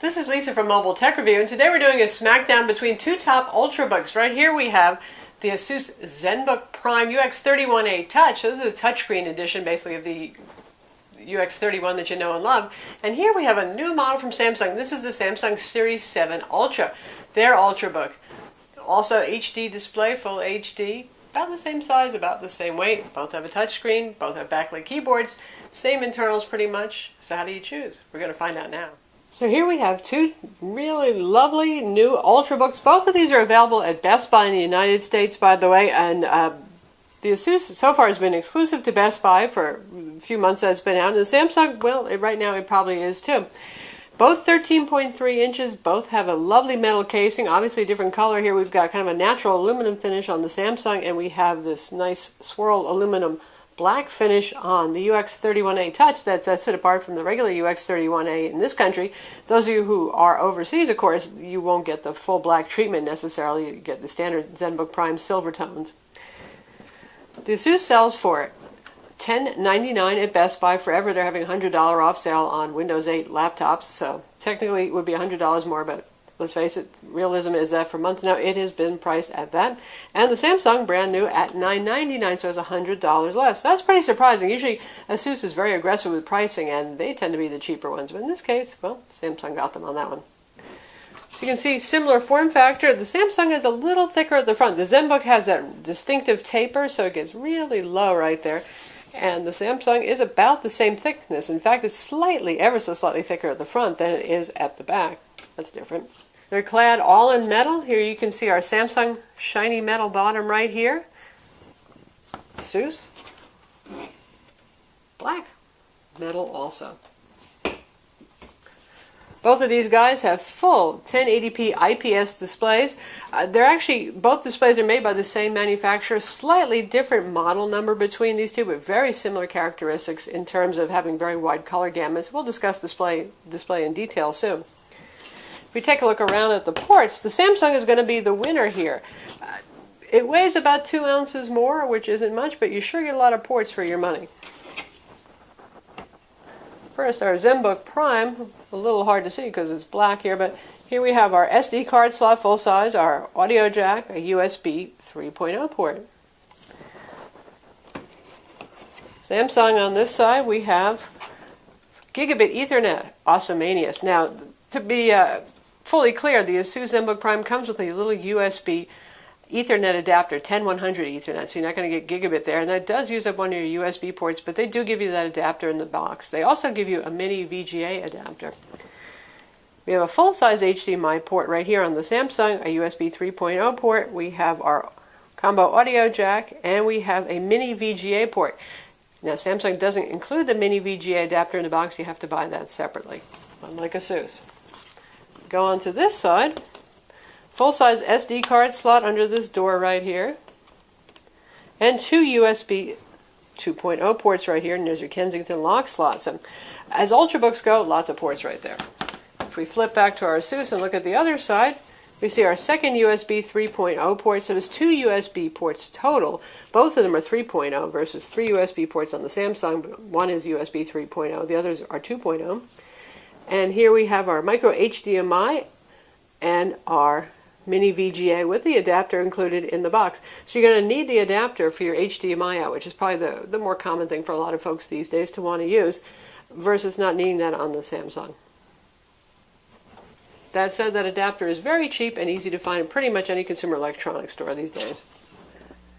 This is Lisa from Mobile Tech Review, and today we're doing a smackdown between two top Ultrabooks. Right here we have the Asus Zenbook Prime UX31A Touch. So this is a touchscreen edition, basically, of the UX31 that you know and love. And here we have a new model from Samsung. This is the Samsung Series 7 Ultra, their Ultrabook. Also HD display, full HD, about the same size, about the same weight. Both have a touchscreen, both have backlit keyboards, same internals pretty much. So how do you choose? We're going to find out now. So here we have two really lovely new Ultrabooks. Both of these are available at Best Buy in the United States, by the way, and the Asus so far has been exclusive to Best Buy for a few months that it's been out, and the Samsung, well, right now it probably is too. Both 13.3 inches, both have a lovely metal casing, obviously a different color here. We've got kind of a natural aluminum finish on the Samsung, and we have this nice swirl aluminum black finish on the UX31A Touch that sets it apart from the regular UX31A in this country. Those of you who are overseas, of course, you won't get the full black treatment necessarily. You get the standard Zenbook Prime silver tones. The Asus sells for $10.99 at Best Buy forever. They're having a $100 off sale on Windows 8 laptops, so technically it would be $100 more, but let's face it, realism is that for months now it has been priced at that. And the Samsung, brand new, at $9.99, so it's $100 less. That's pretty surprising. Usually Asus is very aggressive with pricing, and they tend to be the cheaper ones. But in this case, well, Samsung got them on that one. So you can see similar form factor. The Samsung is a little thicker at the front. The Zenbook has that distinctive taper, so it gets really low right there. And the Samsung is about the same thickness. In fact, it's slightly, ever so slightly thicker at the front than it is at the back. That's different. They're clad all in metal. Here you can see our Samsung shiny metal bottom right here. Asus, black metal also. Both of these guys have full 1080p IPS displays. They're actually, both displays are made by the same manufacturer. Slightly different model number between these two, but very similar characteristics in terms of having very wide color gamuts. We'll discuss display in detail soon. If we take a look around at the ports, the Samsung is going to be the winner here. It weighs about 2 ounces more, which isn't much, but you sure get a lot of ports for your money. First, our Zenbook Prime, a little hard to see because it's black here, but here we have our SD card slot full size, our audio jack, a USB 3.0 port. Samsung on this side, we have Gigabit Ethernet, Awesomanius. Now, to be fully clear, the Asus Zenbook Prime comes with a little USB Ethernet adapter, 10100 Ethernet, so you're not going to get gigabit there, and that does use up one of your USB ports, but they do give you that adapter in the box. They also give you a mini VGA adapter. We have a full-size HDMI port right here on the Samsung, a USB 3.0 port. We have our combo audio jack, and we have a mini VGA port. Now, Samsung doesn't include the mini VGA adapter in the box. You have to buy that separately, unlike Asus. Go on to this side. Full-size SD card slot under this door right here. And two USB 2.0 ports right here, and there's your Kensington lock slots. And as Ultrabooks go, lots of ports right there. If we flip back to our Asus and look at the other side, we see our second USB 3.0 port. So there's two USB ports total. Both of them are 3.0 versus 3 USB ports on the Samsung. But one is USB 3.0, the others are 2.0. And here we have our micro HDMI and our mini VGA with the adapter included in the box. So you're going to need the adapter for your HDMI out, which is probably the more common thing for a lot of folks these days to want to use, versus not needing that on the Samsung. That said, that adapter is very cheap and easy to find in pretty much any consumer electronics store these days.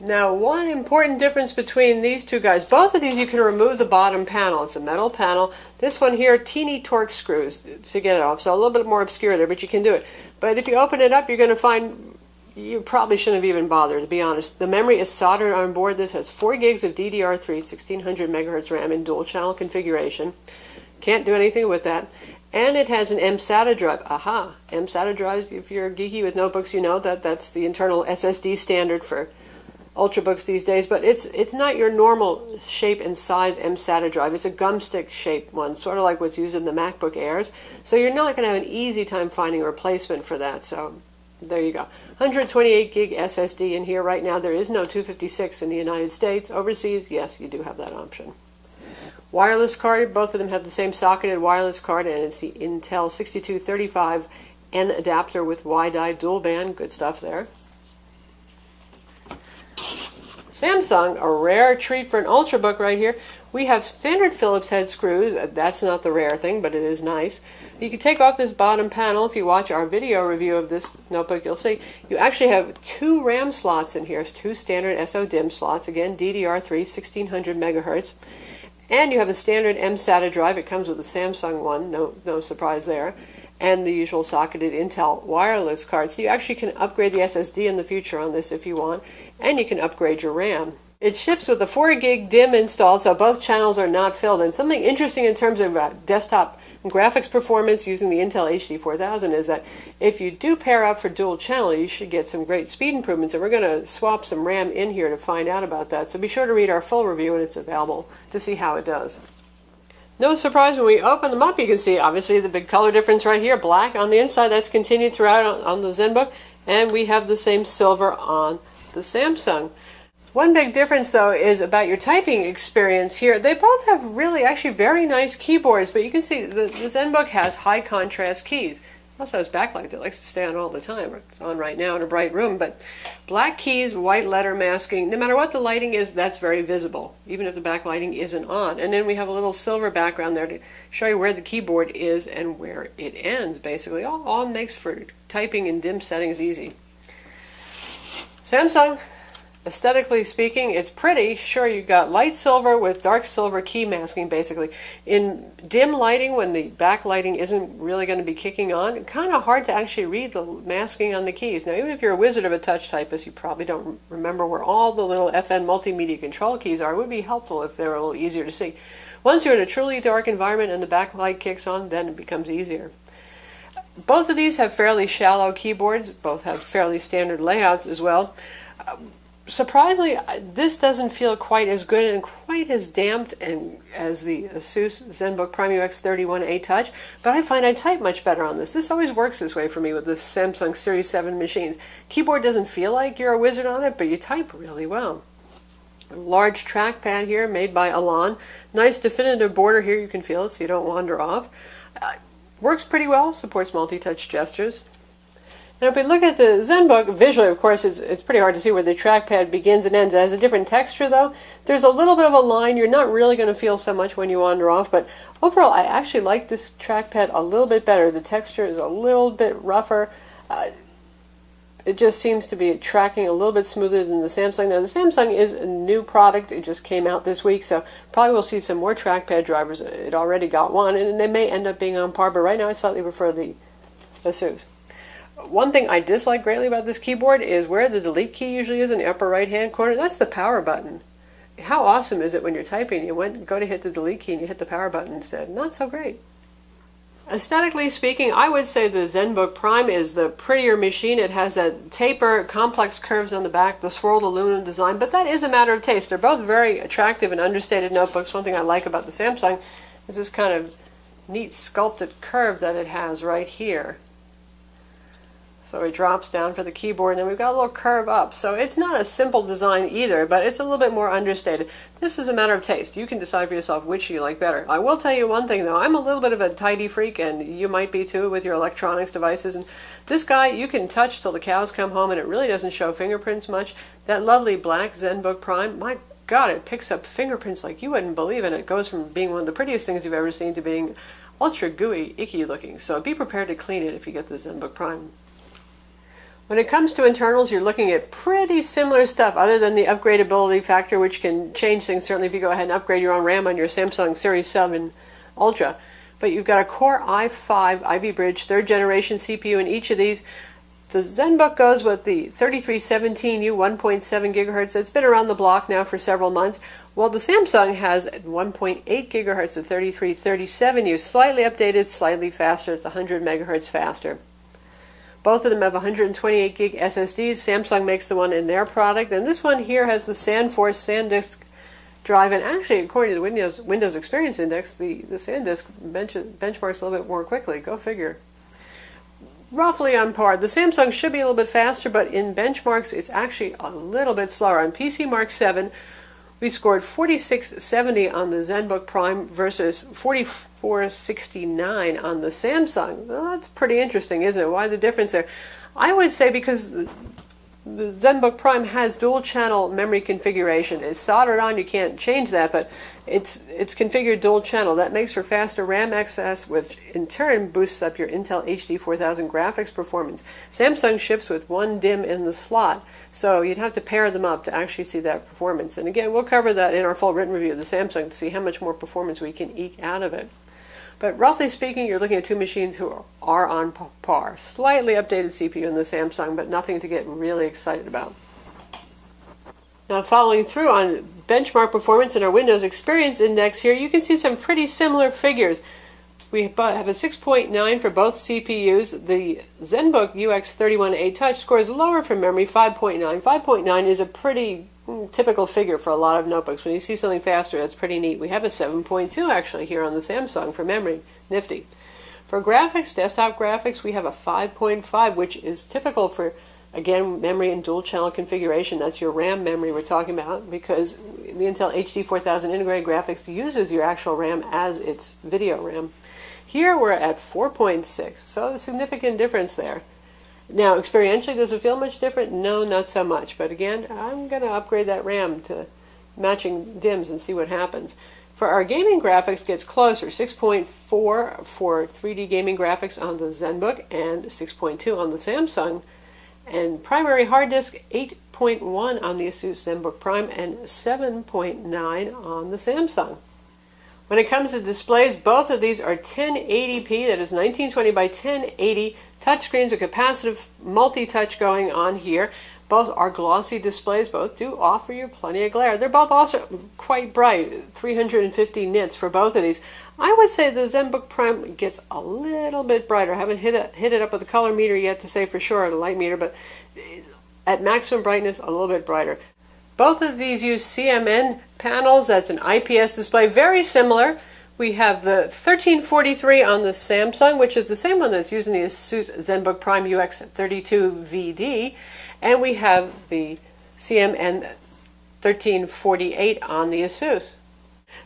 Now, one important difference between these two guys, both of these you can remove the bottom panel. It's a metal panel. This one here, teeny Torx screws to get it off, so a little bit more obscure there, but you can do it. But if you open it up, you're going to find you probably shouldn't have even bothered, to be honest. The memory is soldered on board. This has 4 gigs of DDR3, 1600 megahertz RAM in dual channel configuration. Can't do anything with that. And it has an mSATA drive. Aha! mSATA drives, if you're geeky with notebooks, you know that that's the internal SSD standard for Ultrabooks these days, but it's not your normal shape and size mSATA drive. It's a gumstick shaped one, sort of like what's used in the MacBook Airs. So you're not going to have an easy time finding a replacement for that. So there you go. 128 gig SSD in here right now. There is no 256 in the United States. Overseas, yes, you do have that option. wireless card. Both of them have the same socketed wireless card, and it's the Intel 6235N adapter with WiDi dual band. Good stuff there. Samsung, a rare treat for an Ultrabook right here. We have standard Phillips head screws. That's not the rare thing, but it is nice. You can take off this bottom panel. If you watch our video review of this notebook, you'll see you actually have 2 RAM slots in here. 2 standard SO-DIMM slots. Again, DDR3, 1600 megahertz. And you have a standard mSATA drive. It comes with a Samsung one. No surprise there. And the usual socketed Intel wireless card. So you actually can upgrade the SSD in the future on this if you want. And you can upgrade your RAM. It ships with a 4 gig DIMM installed, so both channels are not filled. And something interesting in terms of desktop graphics performance using the Intel HD 4000 is that if you do pair up for dual channel, you should get some great speed improvements. And we're going to swap some RAM in here to find out about that. So be sure to read our full review when it's available to see how it does. No surprise when we open them up, you can see obviously the big color difference right here, black on the inside. That's continued throughout on the Zenbook. And we have the same silver on the Samsung. One big difference, though, is about your typing experience here. They both have really actually very nice keyboards, but you can see the Zenbook has high contrast keys. It also has backlight that likes to stay on all the time. It's on right now in a bright room, but black keys, white letter masking, no matter what the lighting is, that's very visible, even if the backlighting isn't on. And then we have a little silver background there to show you where the keyboard is and where it ends, basically. All makes for typing in dim settings easy. Samsung, aesthetically speaking, it's pretty. Sure, you've got light silver with dark silver key masking, basically. In dim lighting, when the backlighting isn't really going to be kicking on, it's kind of hard to actually read the masking on the keys. Now, even if you're a wizard of a touch typist, you probably don't remember where all the little FN multimedia control keys are. It would be helpful if they were a little easier to see. Once you're in a truly dark environment and the backlight kicks on, then it becomes easier. Both of these have fairly shallow keyboards. Both have fairly standard layouts as well. Surprisingly, this doesn't feel quite as good and quite as damped as the Asus Zenbook Prime UX31A Touch, but I find I type much better on this. This always works this way for me with the Samsung Series 7 machines. Keyboard doesn't feel like you're a wizard on it, but you type really well. A large trackpad here made by Elan. Nice definitive border here. You can feel it so you don't wander off. Works pretty well, supports multi-touch gestures. Now if we look at the Zenbook, visually of course it's pretty hard to see where the trackpad begins and ends. It has a different texture though. There's a little bit of a line. You're not really going to feel so much when you wander off, but overall I actually like this trackpad a little bit better. The texture is a little bit rougher. It just seems to be tracking a little bit smoother than the Samsung. Now the Samsung is a new product. It just came out this week, so probably we'll see some more trackpad drivers. It already got one, and they may end up being on par, but right now I slightly prefer the Asus. One thing I dislike greatly about this keyboard is where the delete key usually is in the upper right hand corner. That's the power button. How awesome is it when you're typing, you go to hit the delete key and you hit the power button instead? Not so great. Aesthetically speaking, I would say the Zenbook Prime is the prettier machine. It has that taper, complex curves on the back, the swirled aluminum design, but that is a matter of taste. They're both very attractive and understated notebooks. One thing I like about the Samsung is this kind of neat sculpted curve that it has right here. So it drops down for the keyboard, and then we've got a little curve up. So it's not a simple design either, but it's a little bit more understated. This is a matter of taste. You can decide for yourself which you like better. I will tell you one thing, though. I'm a little bit of a tidy freak, and you might be too with your electronics devices. And this guy, you can touch till the cows come home, and it really doesn't show fingerprints much. That lovely black Zenbook Prime, my God, it picks up fingerprints like you wouldn't believe, and it goes from being one of the prettiest things you've ever seen to being ultra gooey, icky looking. So be prepared to clean it if you get the Zenbook Prime. When it comes to internals, you're looking at pretty similar stuff other than the upgradability factor, which can change things certainly if you go ahead and upgrade your own RAM on your Samsung Series 7 Ultra. But you've got a Core i5 Ivy Bridge 3rd generation CPU in each of these. The Zenbook goes with the 3317U 1.7 gigahertz. It's been around the block now for several months, while the Samsung has 1.8 gigahertz of 3337U, slightly updated, slightly faster. It's 100 megahertz faster. Both of them have 128 gig SSDs. Samsung makes the one in their product, and this one here has the SanDisk SanDisk drive. And actually, according to the Windows Experience Index, the SanDisk benchmarks a little bit more quickly. Go figure. Roughly on par. The Samsung should be a little bit faster, but in benchmarks, it's actually a little bit slower. On PC Mark 7, We scored 4670 on the Zenbook Prime versus 4469 on the Samsung. Well, that's pretty interesting, isn't it? Why the difference there? I would say because the Zenbook Prime has dual channel memory configuration. It's soldered on, you can't change that, but it's configured dual channel. That makes for faster RAM access, which in turn boosts up your Intel HD 4000 graphics performance. Samsung ships with one DIMM in the slot, so you'd have to pair them up to actually see that performance. And again, we'll cover that in our full written review of the Samsung to see how much more performance we can eke out of it. But roughly speaking, you're looking at two machines who are on par. Slightly updated CPU in the Samsung, but nothing to get really excited about. Now, following through on benchmark performance in our Windows Experience Index here, you can see some pretty similar figures. We have a 6.9 for both CPUs. The Zenbook UX31A Touch scores lower for memory, 5.9. 5.9 is a pretty typical figure for a lot of notebooks. When you see something faster, that's pretty neat. We have a 7.2 actually here on the Samsung for memory. Nifty. For graphics, desktop graphics, we have a 5.5, which is typical for, again, memory and dual channel configuration. That's your RAM memory we're talking about, because the Intel HD 4000 integrated graphics uses your actual RAM as its video RAM. Here we're at 4.6, so a significant difference there. Now, experientially, does it feel much different? No, not so much. But again, I'm going to upgrade that RAM to matching DIMMs and see what happens. For our gaming graphics, it gets closer. 6.4 for 3D gaming graphics on the Zenbook and 6.2 on the Samsung. And primary hard disk, 8.1 on the Asus Zenbook Prime and 7.9 on the Samsung. When it comes to displays, both of these are 1080p, that is 1920 by 1080. Touchscreens are capacitive multi-touch going on here. Both are glossy displays. Both do offer you plenty of glare. They're both also quite bright, 350 nits for both of these. I would say the Zenbook Prime gets a little bit brighter. I haven't hit it up with the color meter yet to say for sure, or the light meter, but at maximum brightness, a little bit brighter. Both of these use CMN panels. That's an IPS display, very similar. We have the 1343 on the Samsung, which is the same one that's using the Asus Zenbook Prime UX32VD, and we have the CMN 1348 on the Asus.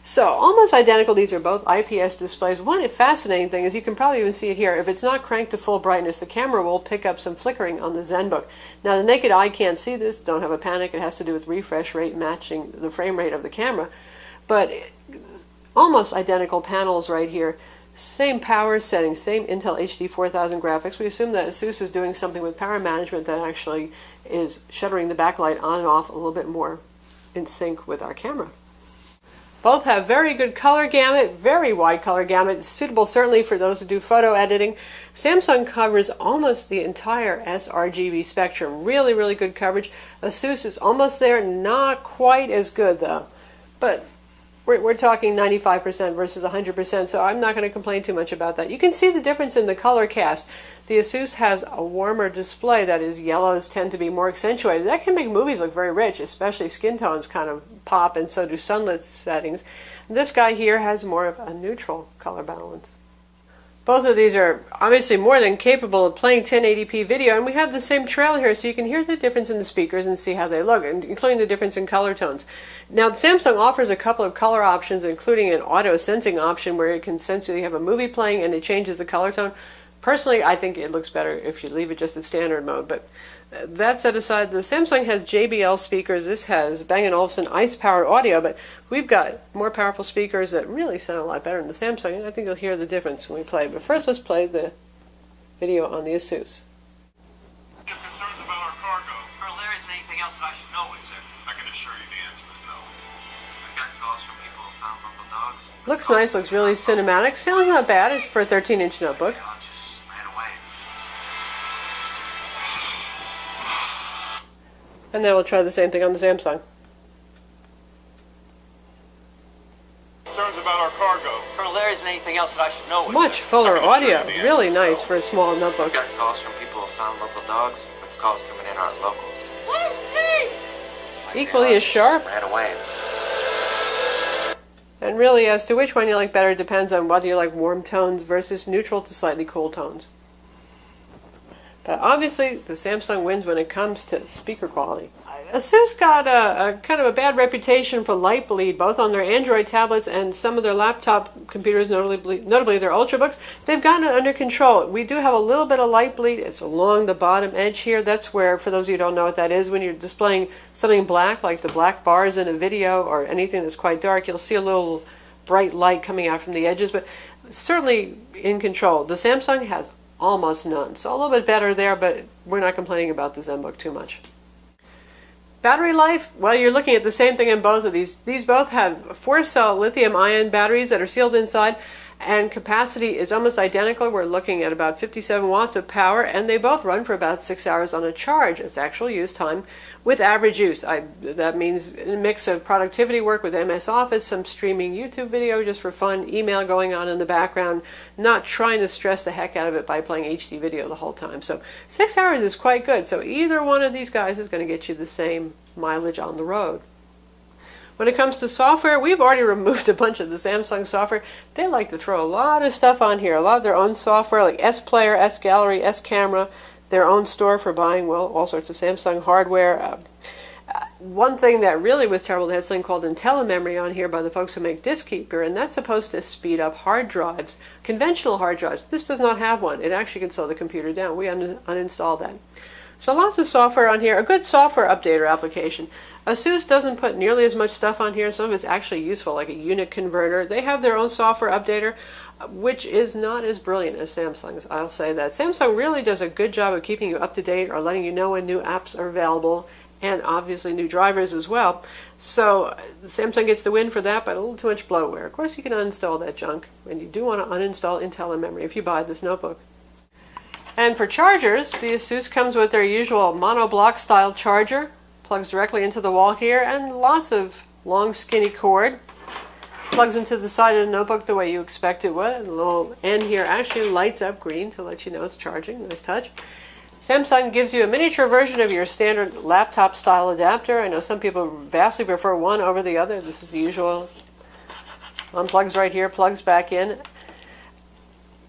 So, almost identical. These are both IPS displays. One fascinating thing is you can probably even see it here. If it's not cranked to full brightness, the camera will pick up some flickering on the Zenbook. Now, the naked eye can't see this. Don't have a panic. It has to do with refresh rate matching the frame rate of the camera. But almost identical panels right here. Same power settings, same Intel HD 4000 graphics. We assume that Asus is doing something with power management that actually is shuttering the backlight on and off a little bit more in sync with our camera. Both have very good color gamut, very wide color gamut, suitable certainly for those who do photo editing. Samsung covers almost the entire sRGB spectrum. Really, really good coverage. Asus is almost there, not quite as good though. But we're talking 95% versus 100%, so I'm not going to complain too much about that. You can see the difference in the color cast. The Asus has a warmer display, that is, yellows tend to be more accentuated. That can make movies look very rich, especially skin tones kind of pop, and so do sunlit settings. This guy here has more of a neutral color balance. Both of these are obviously more than capable of playing 1080p video, and we have the same trail here, so you can hear the difference in the speakers and see how they look, including the difference in color tones. Now, Samsung offers a couple of color options, including an auto sensing option where it can sense you have a movie playing and it changes the color tone. Personally, I think it looks better if you leave it just at standard mode, but that set aside, the Samsung has JBL speakers. This has Bang & Olufsen ICE-powered audio, but we've got more powerful speakers that really sound a lot better than the Samsung, and I think you'll hear the difference when we play. But first, let's play the video on the Asus. You have concerns about our cargo? Colonel, there isn't anything else that I should know, is there? I can assure you the answer is no. I've gotten calls from people who found local dogs. Looks nice, looks really cinematic. Sounds not bad. It's for a 13-inch notebook. They all just ran away. And now we'll try the same thing on the Samsung. Concerns about our cargo? Colonel, there isn't anything else that I should know, is Much there? fuller audio. Really nice for a small I've notebook. gotten calls from people who found local dogs, but the calls coming in aren't local. It's like Equally they all as just sharp. ran away. And really, as to which one you like better depends on whether you like warm tones versus neutral to slightly cool tones. But obviously, the Samsung wins when it comes to speaker quality. Asus got a kind of a bad reputation for light bleed, both on their Android tablets and some of their laptop computers, notably their Ultrabooks. They've gotten it under control. We do have a little bit of light bleed. It's along the bottom edge here. That's where, for those of you who don't know what that is, when you're displaying something black, like the black bars in a video or anything that's quite dark, you'll see a little bright light coming out from the edges, but certainly in control. The Samsung has almost none, so a little bit better there, but we're not complaining about the Zenbook too much. Battery life, well, you're looking at the same thing in both of these. These both have 4-cell lithium-ion batteries that are sealed inside, and capacity is almost identical. We're looking at about 57 watts of power, and they both run for about 6 hours on a charge. It's actual use time with average use. That means a mix of productivity work with MS Office, some streaming YouTube video just for fun, email going on in the background, not trying to stress the heck out of it by playing HD video the whole time. So 6 hours is quite good. So either one of these guys is going to get you the same mileage on the road. When it comes to software, we've already removed a bunch of the Samsung software. They like to throw a lot of stuff on here, a lot of their own software like S Player, S Gallery, S Camera, their own store for buying, well, all sorts of Samsung hardware. One thing that really was terrible, they had something called IntelliMemory on here by the folks who make DiskKeeper, and that's supposed to speed up hard drives, conventional hard drives. This does not have one. It actually can slow the computer down. We uninstalled that. So lots of software on here. A good software updater application. Asus doesn't put nearly as much stuff on here. Some of it's actually useful, like a unit converter. They have their own software updater, which is not as brilliant as Samsung's, I'll say that. Samsung really does a good job of keeping you up to date or letting you know when new apps are available, and obviously new drivers as well. So Samsung gets the win for that, but a little too much bloatware. Of course, you can uninstall that junk, and you do want to uninstall IntelliMemory if you buy this notebook. And for chargers, the Asus comes with their usual monoblock style charger, plugs directly into the wall here, and lots of long skinny cord. Plugs into the side of the notebook the way you expect it would. And the little end here actually lights up green to let you know it's charging. Nice touch. Samsung gives you a miniature version of your standard laptop style adapter. I know some people vastly prefer one over the other. This is the usual. Unplugs right here, plugs back in.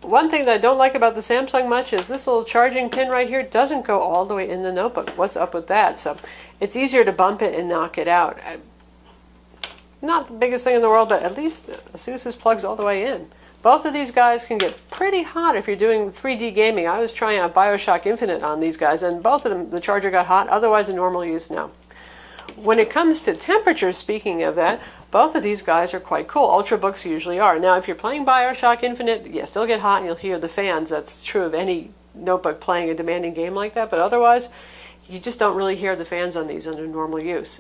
One thing that I don't like about the Samsung much is this little charging pin right here doesn't go all the way in the notebook. What's up with that? So it's easier to bump it and knock it out. Not the biggest thing in the world, but at least Asus's plugs all the way in. Both of these guys can get pretty hot if you're doing 3D gaming. I was trying out BioShock Infinite on these guys, and both of them, the charger got hot. Otherwise, in normal use, no. When it comes to temperature, speaking of that, both of these guys are quite cool. Ultrabooks usually are. Now, if you're playing BioShock Infinite, yes, they'll get hot and you'll hear the fans. That's true of any notebook playing a demanding game like that. But otherwise, you just don't really hear the fans on these under normal use.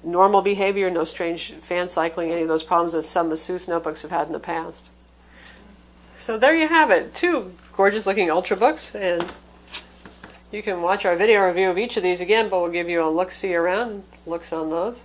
Normal behavior, no strange fan cycling, any of those problems that some Asus notebooks have had in the past. So there you have it. Two gorgeous looking Ultrabooks, and you can watch our video review of each of these again, but we'll give you a look-see around, looks on those.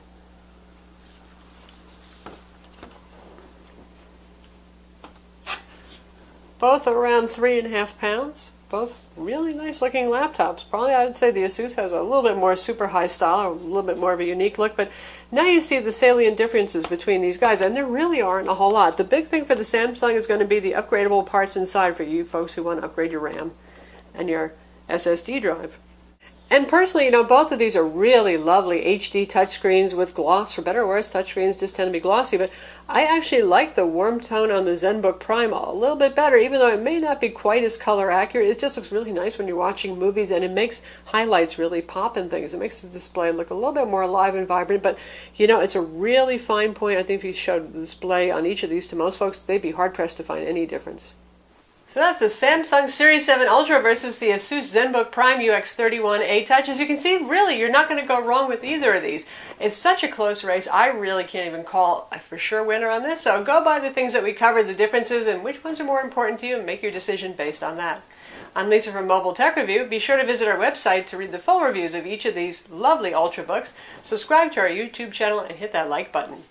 Both around 3.5 pounds. Both really nice looking laptops. Probably I'd say the Asus has a little bit more super high style, or a little bit more of a unique look, but now you see the salient differences between these guys, and there really aren't a whole lot. The big thing for the Samsung is going to be the upgradable parts inside for you folks who want to upgrade your RAM and your SSD drive. And personally, you know, both of these are really lovely HD touchscreens with gloss. For better or worse, touchscreens just tend to be glossy, but I actually like the warm tone on the Zenbook Prime a little bit better, even though it may not be quite as color accurate. It just looks really nice when you're watching movies, and it makes highlights really pop and things. It makes the display look a little bit more alive and vibrant, but, you know, it's a really fine point. I think if you showed the display on each of these to most folks, they'd be hard-pressed to find any difference. So that's the Samsung Series 7 Ultra versus the Asus Zenbook Prime UX31A Touch. As you can see, really, you're not going to go wrong with either of these. It's such a close race, I really can't even call a for sure winner on this. So go by the things that we covered, the differences, and which ones are more important to you, and make your decision based on that. I'm Lisa from Mobile Tech Review. Be sure to visit our website to read the full reviews of each of these lovely Ultrabooks. Subscribe to our YouTube channel and hit that like button.